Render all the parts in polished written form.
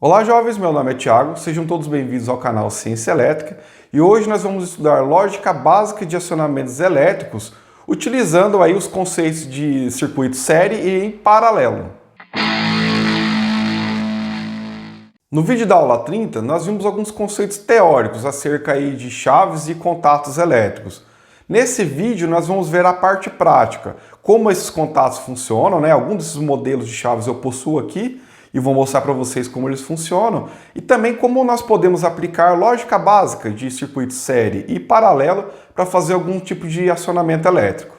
Olá jovens, meu nome é Thiago, sejam todos bem-vindos ao canal Ciência Elétrica e hoje nós vamos estudar lógica básica de acionamentos elétricos utilizando aí os conceitos de circuito série e em paralelo. No vídeo da aula 30 nós vimos alguns conceitos teóricos acerca aí de chaves e contatos elétricos. Nesse vídeo nós vamos ver a parte prática, como esses contatos funcionam, né? Alguns desses modelos de chaves eu possuo aqui e vou mostrar para vocês como eles funcionam e também como nós podemos aplicar lógica básica de circuito série e paralelo para fazer algum tipo de acionamento elétrico.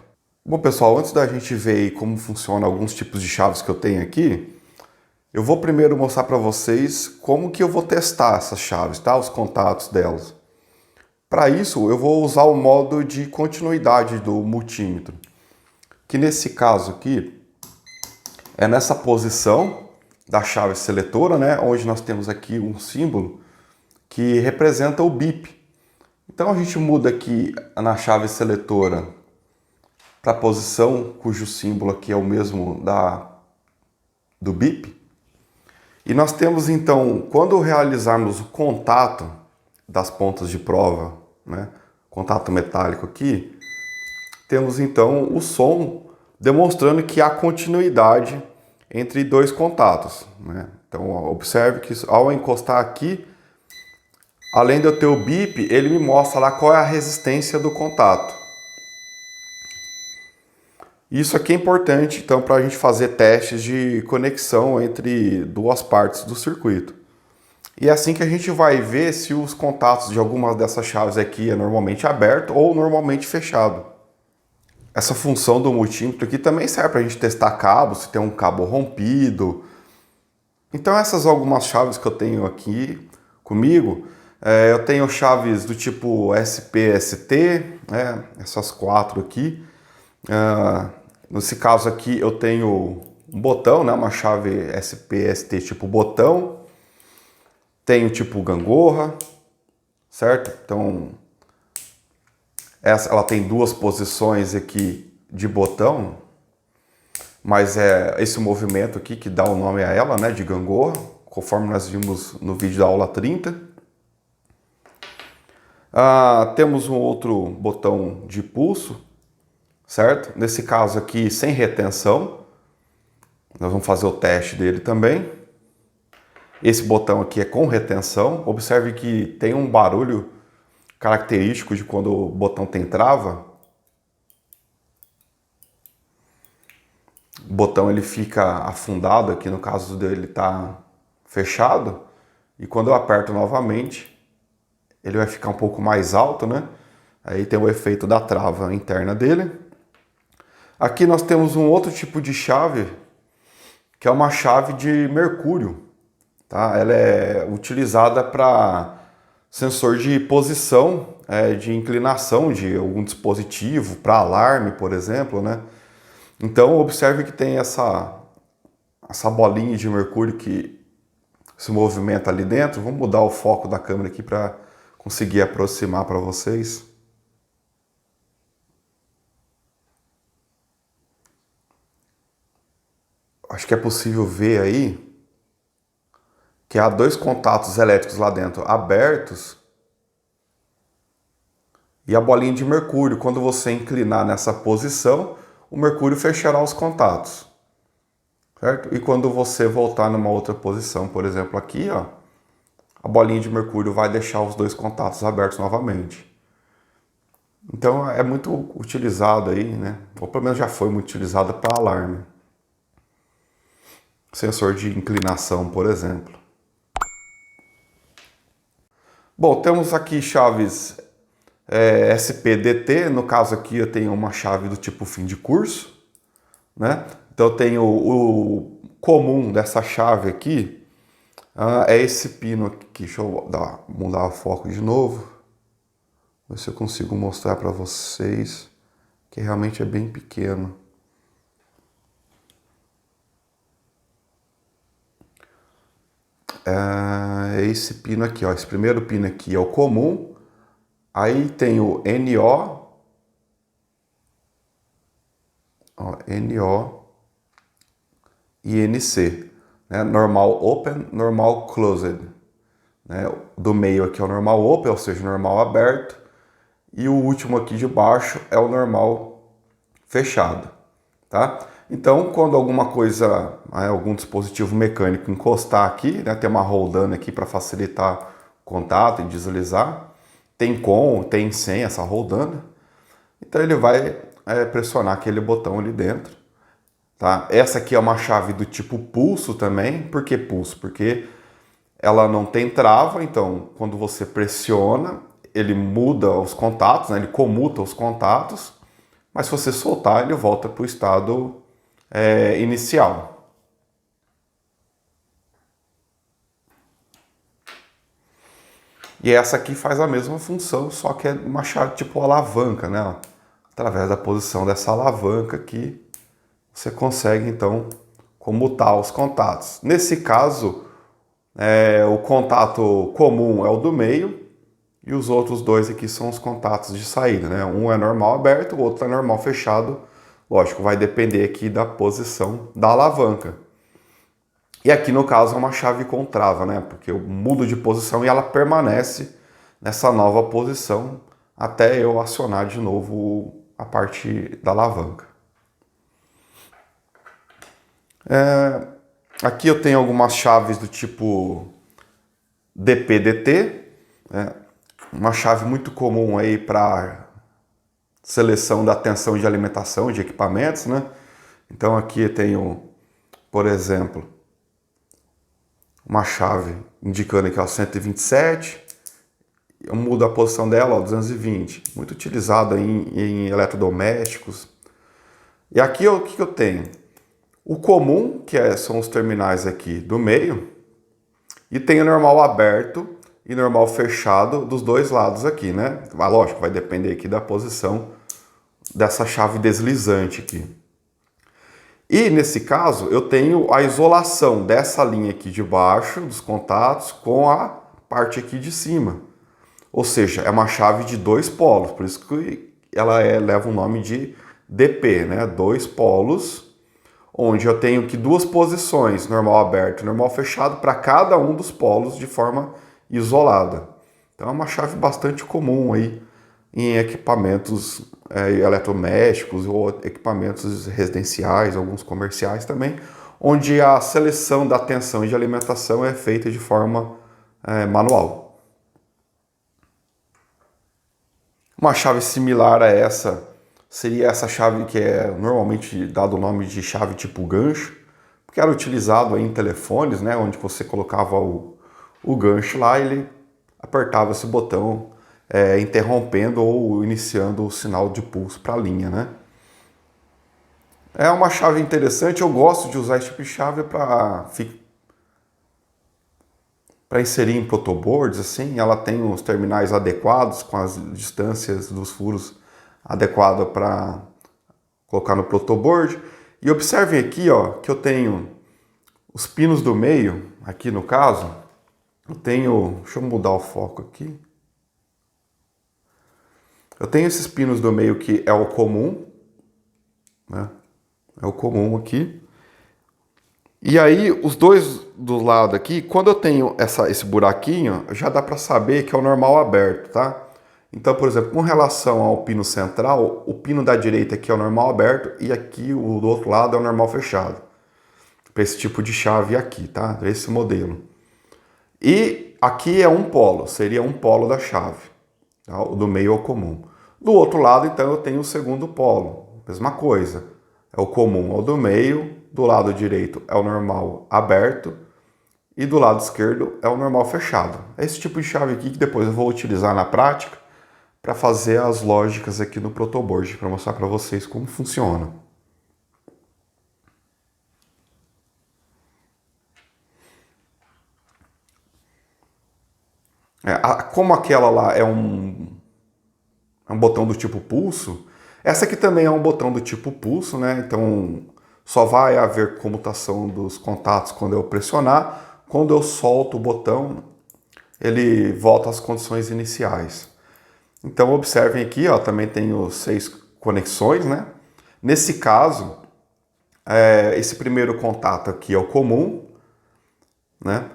Bom pessoal, antes da gente ver aí como funciona alguns tipos de chaves que eu tenho aqui, eu vou primeiro mostrar para vocês como que eu vou testar essas chaves, tá? Os contatos delas. Para isso, eu vou usar o modo de continuidade do multímetro, que nesse caso aqui é nessa posição da chave seletora, né? Onde nós temos aqui um símbolo que representa o bip. Então a gente muda aqui na chave seletora para a posição cujo símbolo aqui é o mesmo do bip. E nós temos então, quando realizarmos o contato das pontas de prova, né, contato metálico aqui, temos então o som demonstrando que há continuidade entre dois contatos, né? Então observe que ao encostar aqui, além de eu ter o bip, ele me mostra lá qual é a resistência do contato. Isso aqui é importante então para a gente fazer testes de conexão entre duas partes do circuito. E é assim que a gente vai ver se os contatos de algumas dessas chaves aqui é normalmente aberto ou normalmente fechado. Essa função do multímetro aqui também serve para a gente testar cabos, se tem um cabo rompido. Então essas algumas chaves que eu tenho aqui comigo, eu tenho chaves do tipo SPST, né, essas quatro aqui. Nesse caso aqui eu tenho um botão, né, uma chave SPST tipo botão. Tenho tipo gangorra, certo? Então ela tem duas posições aqui de botão, mas é esse movimento aqui que dá o nome a ela, né, de gangorra, conforme nós vimos no vídeo da aula 30. Temos um outro botão de pulso, certo? Nesse caso aqui sem retenção, nós vamos fazer o teste dele também. Esse botão aqui é com retenção, observe que tem um barulho característico de quando o botão tem trava. O botão ele fica afundado, aqui no caso dele está fechado, e quando eu aperto novamente, ele vai ficar um pouco mais alto, né? Aí tem o efeito da trava interna dele. Aqui nós temos um outro tipo de chave, que é uma chave de mercúrio, tá? Ela é utilizada para sensor de posição, de inclinação de algum dispositivo, para alarme, por exemplo, né? Então observe que tem essa bolinha de mercúrio que se movimenta ali dentro. Vamos mudar o foco da câmera aqui para conseguir aproximar para vocês. Acho que é possível ver aí que há dois contatos elétricos lá dentro abertos e a bolinha de mercúrio. Quando você inclinar nessa posição, o mercúrio fechará os contatos, certo? E quando você voltar numa outra posição, por exemplo aqui, ó, a bolinha de mercúrio vai deixar os dois contatos abertos novamente. Então é muito utilizado aí, né? Ou pelo menos já foi muito utilizado para alarme. Sensor de inclinação, por exemplo. Bom, temos aqui chaves SPDT. No caso aqui eu tenho uma chave do tipo fim de curso, né? Então eu tenho o comum dessa chave aqui, é esse pino aqui. Deixa eu mudar o foco de novo. Ver se eu consigo mostrar para vocês que realmente é bem pequeno. É esse pino aqui, ó. Esse primeiro pino aqui é o comum. Aí tem o NO, ó, NO e NC. né? Normal open, normal closed. Né? Do meio aqui é o normal open, ou seja, normal aberto. E o último aqui de baixo é o normal fechado. Tá? Então, quando alguma coisa, algum dispositivo mecânico encostar aqui, né, tem uma roldana aqui para facilitar o contato e deslizar, tem com, tem sem essa roldana, então ele vai pressionar aquele botão ali dentro. Tá? Essa aqui é uma chave do tipo pulso também. Por que pulso? Porque ela não tem trava, então quando você pressiona, ele muda os contatos, né, ele comuta os contatos, mas se você soltar, ele volta para o estado inicial. E essa aqui faz a mesma função, só que é uma chave tipo alavanca, né? Através da posição dessa alavanca aqui, você consegue então comutar os contatos. Nesse caso, o contato comum é o do meio e os outros dois aqui são os contatos de saída, né? Um é normal aberto, o outro é normal fechado. Lógico, vai depender aqui da posição da alavanca. E aqui no caso é uma chave com trava, né? Porque eu mudo de posição e ela permanece nessa nova posição até eu acionar de novo a parte da alavanca. Aqui eu tenho algumas chaves do tipo DP-DT, né? Uma chave muito comum aí para seleção da tensão de alimentação de equipamentos, né? Então aqui eu tenho, por exemplo, uma chave indicando aqui, ó, 127, eu mudo a posição dela, ó, 220, muito utilizada em eletrodomésticos. E aqui o que eu tenho? O comum, que são os terminais aqui do meio, e tem o normal aberto e normal fechado dos dois lados aqui, né? Mas, lógico, vai depender aqui da posição dessa chave deslizante aqui. E nesse caso, eu tenho a isolação dessa linha aqui de baixo, dos contatos, com a parte aqui de cima. Ou seja, é uma chave de dois polos, por isso que ela leva o nome de DP, né? Dois polos, onde eu tenho aqui duas posições, normal aberto e normal fechado, para cada um dos polos de forma isolada. Então é uma chave bastante comum aí em equipamentos eletrodomésticos ou equipamentos residenciais, alguns comerciais também, onde a seleção da tensão e de alimentação é feita de forma manual. Uma chave similar a essa seria essa chave que é normalmente dado o nome de chave tipo gancho, porque era utilizado em telefones, né, onde você colocava o gancho lá e ele apertava esse botão interrompendo ou iniciando o sinal de pulso para a linha, né? É uma chave interessante, eu gosto de usar esse tipo de chave para inserir em protoboards, assim, ela tem os terminais adequados, com as distâncias dos furos adequadas para colocar no protoboard. E observem aqui, ó, que eu tenho os pinos do meio, aqui no caso, eu tenho, deixa eu mudar o foco aqui. Eu tenho esses pinos do meio que é o comum, né? É o comum aqui. E aí, os dois do lado aqui, quando eu tenho esse buraquinho, já dá para saber que é o normal aberto, tá? Então, por exemplo, com relação ao pino central, o pino da direita aqui é o normal aberto e aqui o do outro lado é o normal fechado. Para esse tipo de chave aqui, tá? Esse modelo. E aqui é um polo, seria um polo da chave. Tá? O do meio é o comum. Do outro lado, então, eu tenho o segundo polo. Mesma coisa. É o comum ao do meio, do lado direito é o normal aberto e do lado esquerdo é o normal fechado. É esse tipo de chave aqui que depois eu vou utilizar na prática para fazer as lógicas aqui no protoboard, para mostrar para vocês como funciona. Como aquela lá é um botão do tipo pulso, essa aqui também é um botão do tipo pulso, né? Então só vai haver comutação dos contatos quando eu pressionar. Quando eu solto o botão, ele volta às condições iniciais. Então observem aqui, ó, também tenho 6 conexões, né? Nesse caso, esse primeiro contato aqui é o comum, né?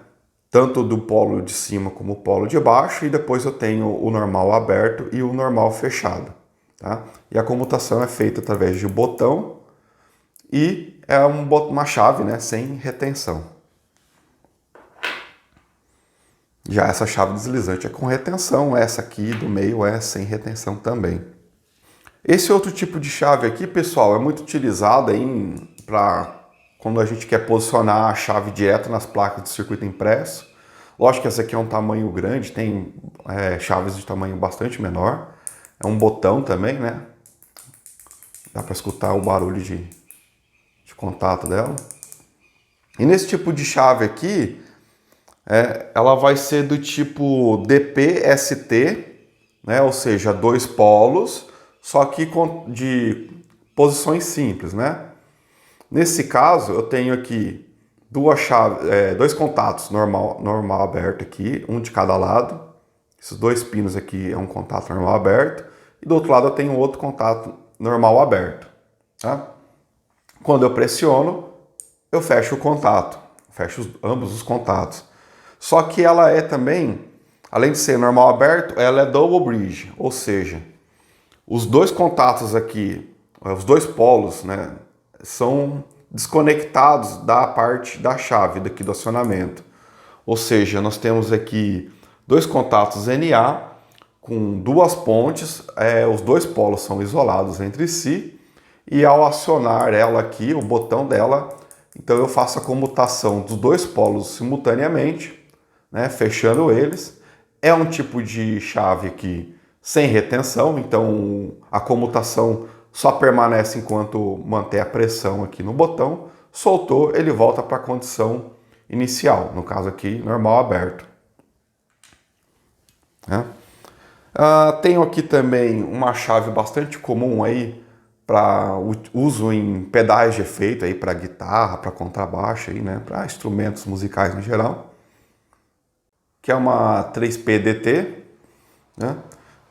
Tanto do polo de cima como o polo de baixo, e depois eu tenho o normal aberto e o normal fechado, tá? E a comutação é feita através de botão e é uma chave, né, sem retenção. Já essa chave deslizante é com retenção, essa aqui do meio é sem retenção também. Esse outro tipo de chave aqui, pessoal, é muito utilizado para quando a gente quer posicionar a chave direto nas placas de circuito impresso. Lógico que essa aqui é um tamanho grande, tem chaves de tamanho bastante menor. É um botão também, né? Dá para escutar o barulho de contato dela. E nesse tipo de chave aqui, ela vai ser do tipo DP-ST, né? Ou seja, 2 polos, só que de posições simples, né? Nesse caso, eu tenho aqui dois contatos normal aberto aqui, um de cada lado. Esses 2 pinos aqui é um contato normal aberto. E do outro lado eu tenho outro contato normal aberto. Tá? Quando eu pressiono, eu fecho o contato. Fecho ambos os contatos. Só que ela é também, além de ser normal aberto, ela é double bridge. Ou seja, os 2 contatos aqui, os 2 polos, né, são desconectados da parte da chave daqui do acionamento. Ou seja, nós temos aqui 2 contatos NA com 2 pontes, os 2 polos são isolados entre si, e ao acionar ela aqui, o botão dela, então eu faço a comutação dos 2 polos simultaneamente, né, fechando eles. É um tipo de chave aqui sem retenção, então a comutação só permanece enquanto manter a pressão aqui no botão. Soltou, ele volta para a condição inicial, no caso aqui, normal aberto. Tenho aqui também uma chave bastante comum aí para uso em pedais de efeito aí para guitarra, para contrabaixo aí, né, para instrumentos musicais em geral, que é uma 3P-DT, né?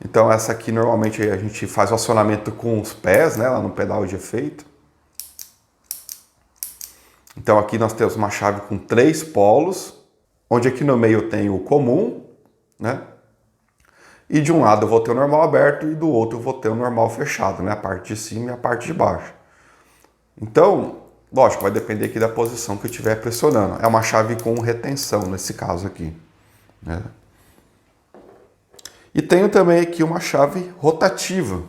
Então essa aqui normalmente a gente faz o acionamento com os pés, né, lá no pedal de efeito. Então aqui nós temos uma chave com 3 polos, onde aqui no meio eu tenho o comum, né? E de um lado eu vou ter o normal aberto e do outro eu vou ter o normal fechado, né? A parte de cima e a parte de baixo. Então, lógico, vai depender aqui da posição que eu estiver pressionando. É uma chave com retenção nesse caso aqui, né? E tenho também aqui uma chave rotativa,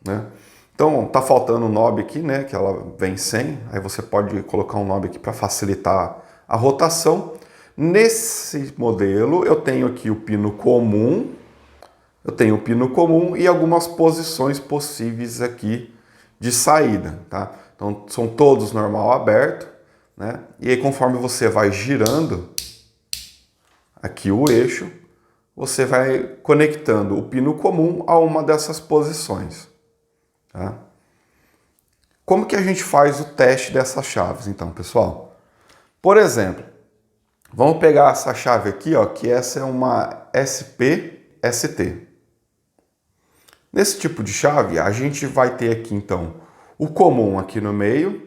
né? Então tá faltando um knob aqui, né, que ela vem sem, aí você pode colocar um knob aqui para facilitar a rotação. Nesse modelo eu tenho aqui o pino comum, e algumas posições possíveis aqui de saída, tá? Então são todos normal aberto, né? E aí conforme você vai girando aqui o eixo, você vai conectando o pino comum a uma dessas posições. Tá? Como que a gente faz o teste dessas chaves, então, pessoal? Por exemplo, vamos pegar essa chave aqui, ó, que essa é uma SP-ST. Nesse tipo de chave, a gente vai ter aqui, então, o comum aqui no meio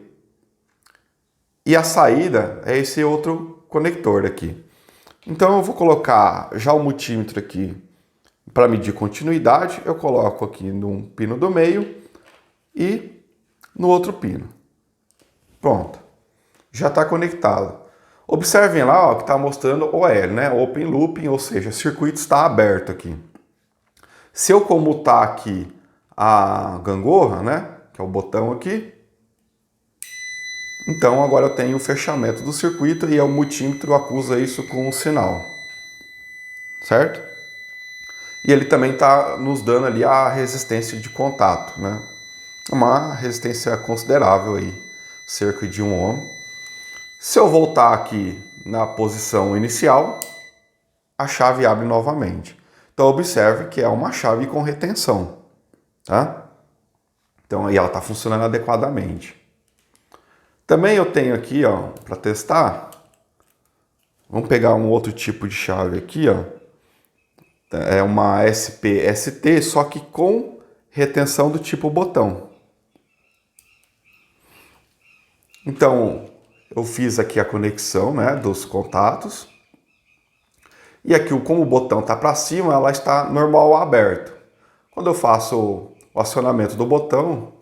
e a saída é esse outro conector aqui. Então eu vou colocar já o multímetro aqui para medir continuidade, eu coloco aqui num pino do meio e no outro pino. Pronto, já está conectado. Observem lá, ó, que está mostrando OL, né? Open Looping, ou seja, o circuito está aberto aqui. Se eu comutar aqui a gangorra, né, que é o botão aqui, então agora eu tenho o fechamento do circuito e o multímetro acusa isso com um sinal, certo? E ele também está nos dando ali a resistência de contato, né? Uma resistência considerável aí, cerca de 1 ohm. Se eu voltar aqui na posição inicial, a chave abre novamente. Então observe que é uma chave com retenção, tá? Então aí ela está funcionando adequadamente. Também eu tenho aqui, ó, para testar, vamos pegar um outro tipo de chave aqui, ó. É uma SP-ST, só que com retenção do tipo botão. Então, eu fiz aqui a conexão, né, dos contatos. E aqui, como o botão está para cima, ela está normal aberto. Quando eu faço o acionamento do botão,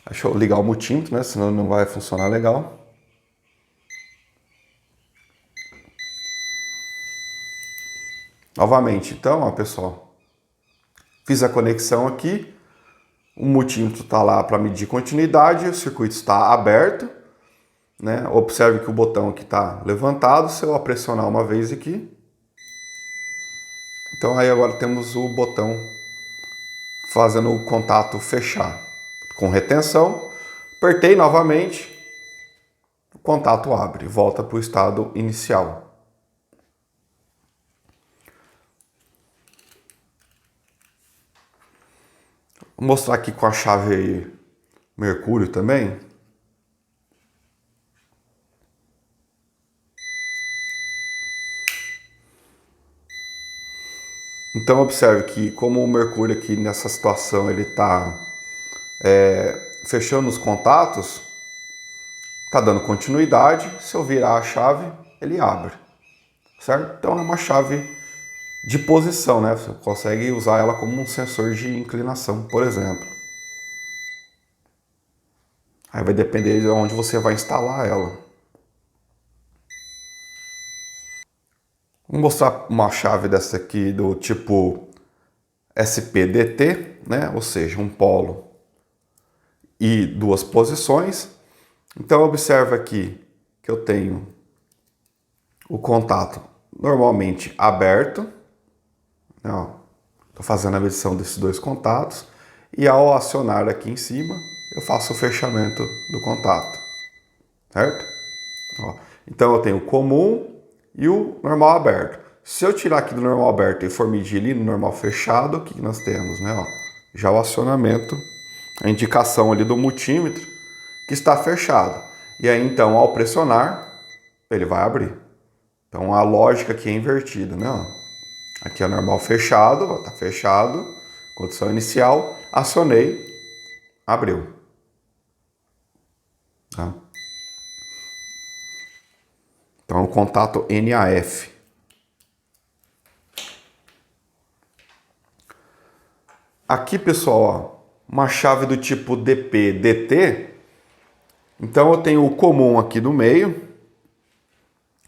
deixa eu ligar o multímetro, né, senão não vai funcionar legal. Novamente, então, ó, pessoal, fiz a conexão aqui, o multímetro está lá para medir continuidade, o circuito está aberto, né? Observe que o botão aqui está levantado. Se eu pressionar uma vez aqui, então aí agora temos o botão fazendo o contato fechar com retenção. Apertei novamente, o contato abre, volta para o estado inicial. Vou mostrar aqui com a chave Mercúrio também. Então observe que como o Mercúrio aqui nessa situação ele está fechando os contatos, está dando continuidade. Se eu virar a chave, ele abre, certo? Então é uma chave de posição, né? Você consegue usar ela como um sensor de inclinação, por exemplo. Aí vai depender de onde você vai instalar ela. Vou mostrar uma chave dessa aqui do tipo SPDT, né? Ou seja, um polo e duas posições. Então observa aqui que eu tenho o contato normalmente aberto. Estou fazendo a medição desses dois contatos e ao acionar aqui em cima eu faço o fechamento do contato, certo? Ó, então eu tenho o comum e o normal aberto. Se eu tirar aqui do normal aberto e for medir ali no normal fechado, o que nós temos, né? Ó, já o acionamento, a indicação ali do multímetro que está fechado. E aí então ao pressionar ele vai abrir. Então a lógica aqui é invertida, né? Ó, aqui é normal fechado, está fechado, condição inicial, acionei, abriu. Tá? Então, o contato NAF. Aqui, pessoal, ó, uma chave do tipo DP-DT. Então, eu tenho o comum aqui no meio,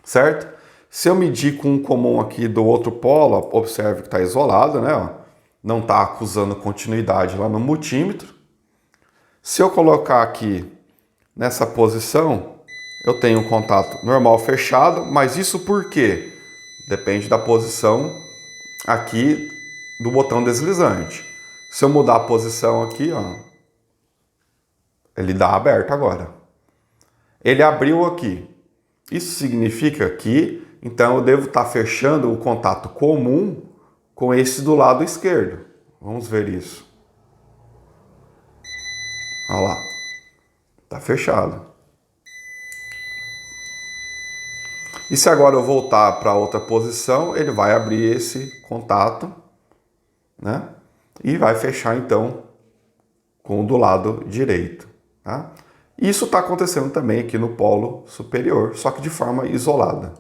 certo? Se eu medir com o comum aqui do outro polo, observe que está isolado, né? Ó, não está acusando continuidade lá no multímetro. Se eu colocar aqui nessa posição, eu tenho um contato normal fechado, mas isso por quê? Depende da posição aqui do botão deslizante. Se eu mudar a posição aqui, ó, ele dá aberto agora. Ele abriu aqui. Isso significa que, então, eu devo estar fechando o contato comum com esse do lado esquerdo. Vamos ver isso. Olha lá. Está fechado. E se agora eu voltar para outra posição, ele vai abrir esse contato, né? E vai fechar então com o do lado direito, tá? Isso está acontecendo também aqui no polo superior, só que de forma isolada.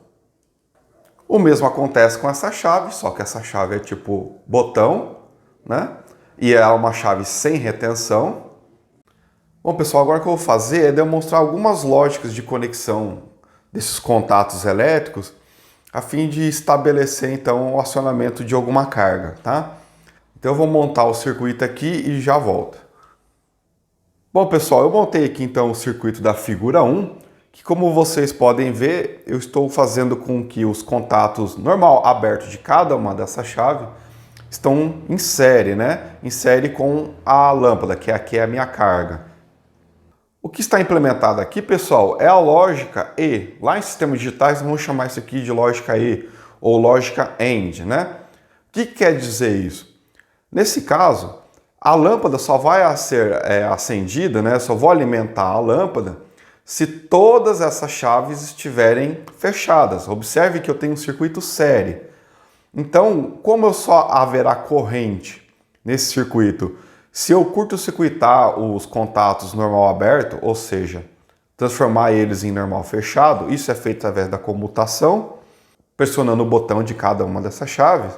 O mesmo acontece com essa chave, só que essa chave é tipo botão, né? E é uma chave sem retenção. Bom, pessoal, agora o que eu vou fazer é demonstrar algumas lógicas de conexão desses contatos elétricos a fim de estabelecer então o acionamento de alguma carga, tá? Então eu vou montar o circuito aqui e já volto. Bom, pessoal, eu montei aqui então o circuito da figura 1, que como vocês podem ver, eu estou fazendo com que os contatos normal abertos de cada uma dessas chaves estão em série, né? Em série com a lâmpada, que aqui é a minha carga. O que está implementado aqui, pessoal, é a lógica E. Lá em sistemas digitais vamos chamar isso aqui de lógica E ou lógica AND, né? O que quer dizer isso? Nesse caso, a lâmpada só vai ser acendida, né? Só vou alimentar a lâmpada se todas essas chaves estiverem fechadas. Observe que eu tenho um circuito série. Então, como só haverá corrente nesse circuito? Se eu curto-circuitar os contatos normal aberto, ou seja, transformar eles em normal fechado. Isso é feito através da comutação, pressionando o botão de cada uma dessas chaves.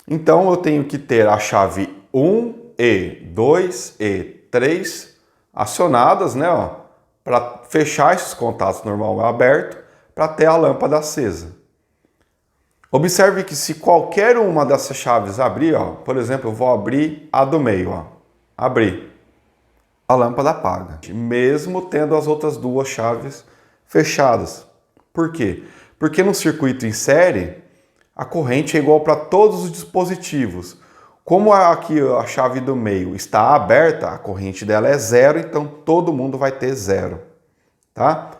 Então eu tenho que ter a chave 1 e 2 e 3 acionadas, né, para fechar esses contatos normal aberto, para ter a lâmpada acesa. Observe que se qualquer uma dessas chaves abrir, por exemplo, eu vou abrir a do meio, abrir, a lâmpada apaga, mesmo tendo as outras duas chaves fechadas. Por quê? Porque no circuito em série, a corrente é igual para todos os dispositivos. Como aqui a chave do meio está aberta, a corrente dela é zero, então todo mundo vai ter zero, tá?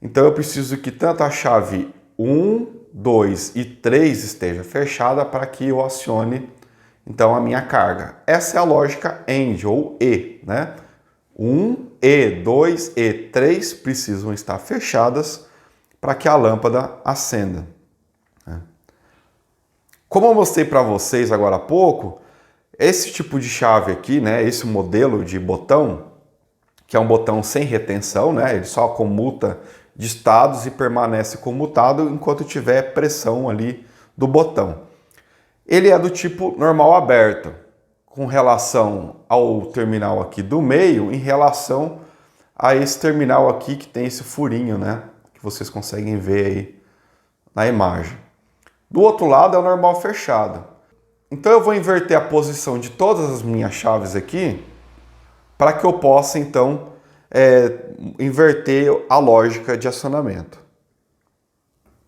Então eu preciso que tanto a chave 1, 2 e 3 esteja fechada para que eu acione então a minha carga. Essa é a lógica AND ou E, né? 1, E, 2 e 3 precisam estar fechadas para que a lâmpada acenda. Como eu mostrei para vocês agora há pouco, esse tipo de chave aqui, né, esse modelo de botão, que é um botão sem retenção, né, ele só comuta de estados e permanece comutado enquanto tiver pressão ali do botão. Ele é do tipo normal aberto, com relação ao terminal aqui do meio, em relação a esse terminal aqui que tem esse furinho, né, que vocês conseguem ver aí na imagem. Do outro lado é o normal fechado. Então eu vou inverter a posição de todas as minhas chaves aqui para que eu possa então inverter a lógica de acionamento.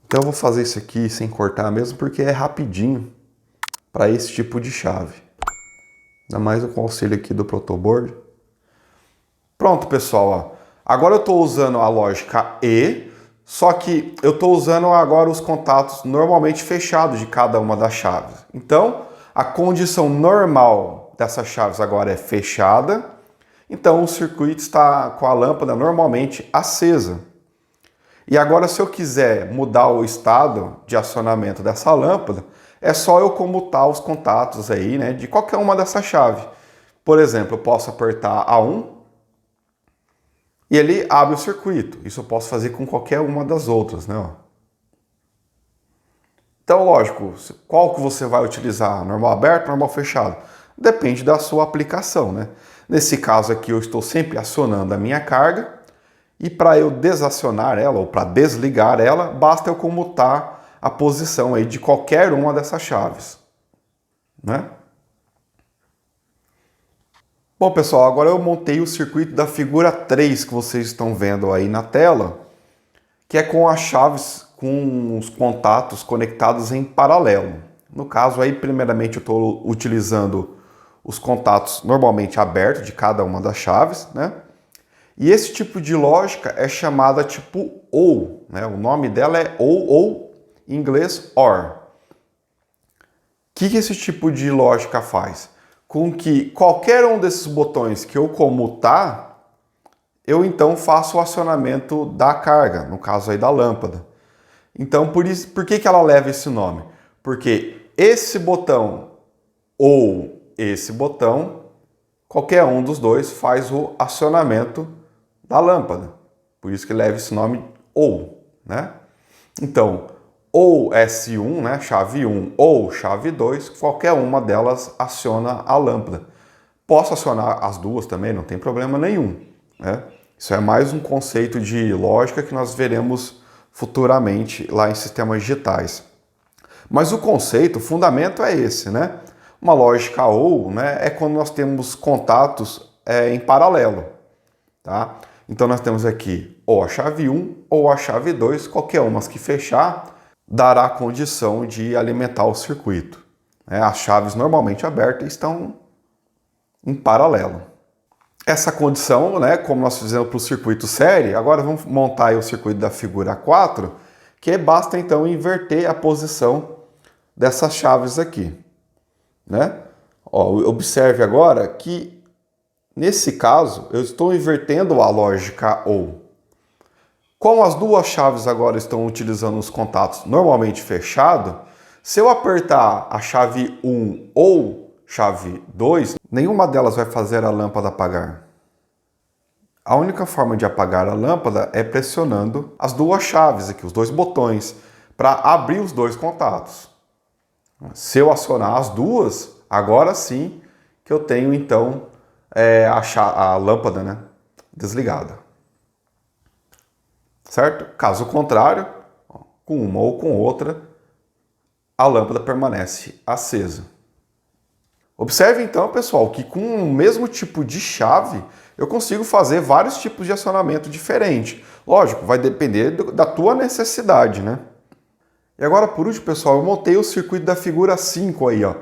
Então eu vou fazer isso aqui sem cortar mesmo porque é rapidinho para esse tipo de chave. Ainda mais o conselho aqui do protoboard. Pronto, pessoal. Agora eu estou usando a lógica E, só que eu estou usando agora os contatos normalmente fechados de cada uma das chaves. Então, a condição normal dessas chaves agora é fechada, então o circuito está com a lâmpada normalmente acesa. E agora, se eu quiser mudar o estado de acionamento dessa lâmpada, é só eu comutar os contatos aí, né, de qualquer uma dessas chaves. Por exemplo, eu posso apertar A1 e ele abre o circuito. Isso eu posso fazer com qualquer uma das outras, né? Então, lógico, qual que você vai utilizar? Normal aberto, normal fechado? Depende da sua aplicação, né? Nesse caso aqui, eu estou sempre acionando a minha carga e para eu desacionar ela ou para desligar ela, basta eu comutar a posição aí de qualquer uma dessas chaves, né? Bom, pessoal, agora eu montei o circuito da figura 3 que vocês estão vendo aí na tela, que é com as chaves com os contatos conectados em paralelo. No caso aí, primeiramente, eu estou utilizando os contatos normalmente abertos de cada uma das chaves, né? E esse tipo de lógica é chamada tipo OR, né? O nome dela é OR, ou em inglês OR. O que esse tipo de lógica faz? Com que qualquer um desses botões que eu comutar, eu então faço o acionamento da carga, no caso aí da lâmpada. Então, por que ela leva esse nome? Porque esse botão ou esse botão, qualquer um dos dois faz o acionamento da lâmpada. Por isso que leva esse nome OR, né? Então, ou S1, né, chave 1 ou chave 2, qualquer uma delas aciona a lâmpada. Posso acionar as duas também, não tem problema nenhum, né? Isso é mais um conceito de lógica que nós veremos futuramente lá em sistemas digitais. Mas o conceito, o fundamento é esse, né? Uma lógica OR, né, é quando nós temos contatos em paralelo, tá? Então nós temos aqui ou a chave 1 ou a chave 2, qualquer uma que fechar, dará a condição de alimentar o circuito. As chaves normalmente abertas estão em paralelo. Essa condição, né, como nós fizemos para o circuito série, agora vamos montar aí o circuito da figura 4, que basta então inverter a posição dessas chaves aqui, né? Observe agora que nesse caso eu estou invertendo a lógica OR. Como as duas chaves agora estão utilizando os contatos normalmente fechados, se eu apertar a chave 1 ou chave 2, nenhuma delas vai fazer a lâmpada apagar. A única forma de apagar a lâmpada é pressionando as duas chaves aqui, os dois botões, para abrir os dois contatos. Se eu acionar as duas, agora sim que eu tenho então a lâmpada, né, desligada. Certo? Caso contrário, com uma ou com outra, a lâmpada permanece acesa. Observe então, pessoal, que com o mesmo tipo de chave eu consigo fazer vários tipos de acionamento diferente. Lógico, vai depender da tua necessidade, né? E agora, por último, pessoal, eu montei o circuito da figura 5 aí, ó.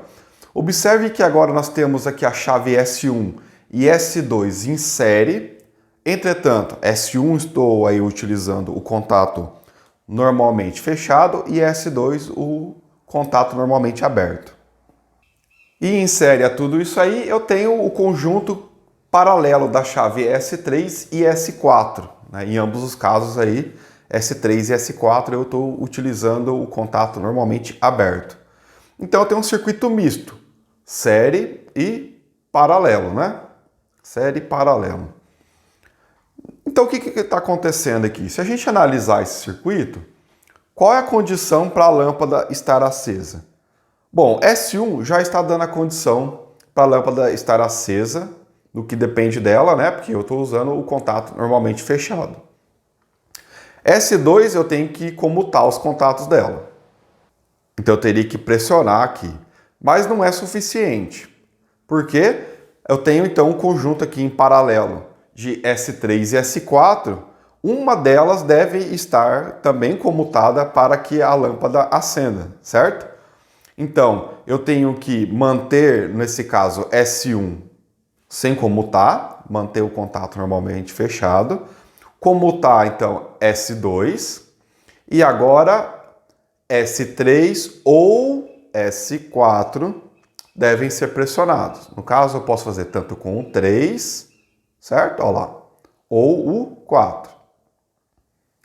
Observe que agora nós temos aqui a chave S1 e S2 em série. Entretanto, S1 estou aí utilizando o contato normalmente fechado e S2 o contato normalmente aberto. E em série a tudo isso aí, eu tenho o conjunto paralelo da chave S3 e S4. Né? Em ambos os casos aí, S3 e S4 eu estou utilizando o contato normalmente aberto. Então eu tenho um circuito misto, série e paralelo, né? Série e paralelo. Então o que está acontecendo aqui? Se a gente analisar esse circuito, qual é a condição para a lâmpada estar acesa? Bom, S1 já está dando a condição para a lâmpada estar acesa, no que depende dela, né? Porque eu estou usando o contato normalmente fechado. S2 eu tenho que comutar os contatos dela. Então eu teria que pressionar aqui. Mas não é suficiente. Porque eu tenho então um conjunto aqui em paralelo de S3 e S4. Uma delas deve estar também comutada para que a lâmpada acenda, certo? Então, eu tenho que manter, nesse caso, S1 sem comutar, manter o contato normalmente fechado, comutar, então, S2, e agora S3 ou S4 devem ser pressionados. No caso, eu posso fazer tanto com o 3, certo? Olha lá, ou o 4,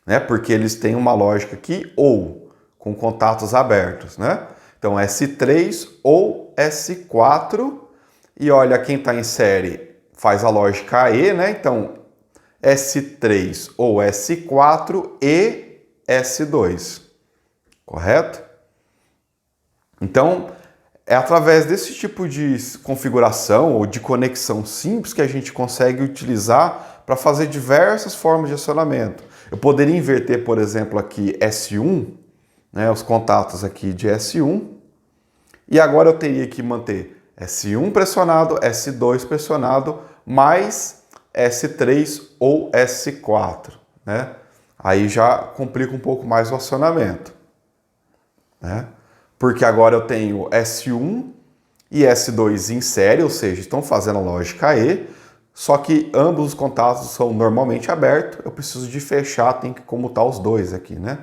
né? Porque eles têm uma lógica aqui, ou, com contatos abertos, né? Então, S3 ou S4. E olha, quem está em série faz a lógica E, né? Então, S3 ou S4 e S2. Correto? Então, é através desse tipo de configuração ou de conexão simples que a gente consegue utilizar para fazer diversas formas de acionamento. Eu poderia inverter, por exemplo, aqui S1, né, os contatos aqui de S1, e agora eu teria que manter S1 pressionado, S2 pressionado, mais S3 ou S4, né? Aí já complica um pouco mais o acionamento, né? Porque agora eu tenho S1 e S2 em série, ou seja, estão fazendo a lógica E, só que ambos os contatos são normalmente abertos, eu preciso de fechar, tem que comutar os dois aqui, né?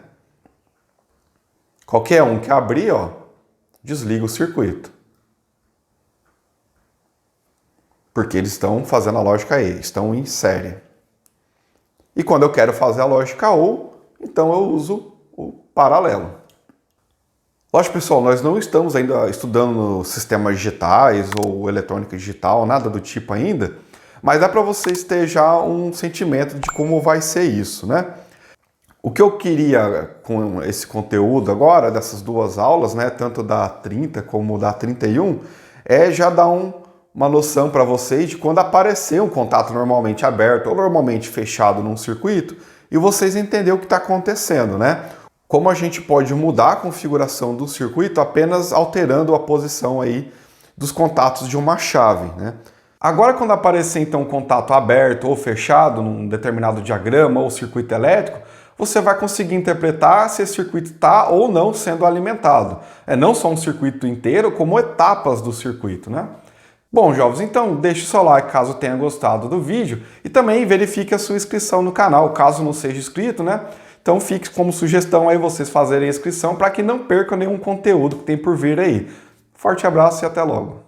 Qualquer um que abrir, ó, desliga o circuito. Porque eles estão fazendo a lógica E, estão em série. E quando eu quero fazer a lógica OU, então eu uso o paralelo. Lógico, pessoal, nós não estamos ainda estudando sistemas digitais ou eletrônica digital, nada do tipo ainda, mas dá para vocês terem já um sentimento de como vai ser isso, né? O que eu queria com esse conteúdo agora, dessas duas aulas, né, tanto da 30 como da 31, é já dar uma noção para vocês de quando aparecer um contato normalmente aberto ou normalmente fechado num circuito e vocês entenderem o que está acontecendo, né? Como a gente pode mudar a configuração do circuito apenas alterando a posição aí dos contatos de uma chave, né? Agora, quando aparecer então um contato aberto ou fechado num determinado diagrama ou circuito elétrico, você vai conseguir interpretar se esse circuito está ou não sendo alimentado. É não só um circuito inteiro, como etapas do circuito, né? Bom, jovens, então deixe o seu like caso tenha gostado do vídeo e também verifique a sua inscrição no canal, caso não seja inscrito, né? Então fique como sugestão aí vocês fazerem a inscrição para que não percam nenhum conteúdo que tem por vir aí. Forte abraço e até logo!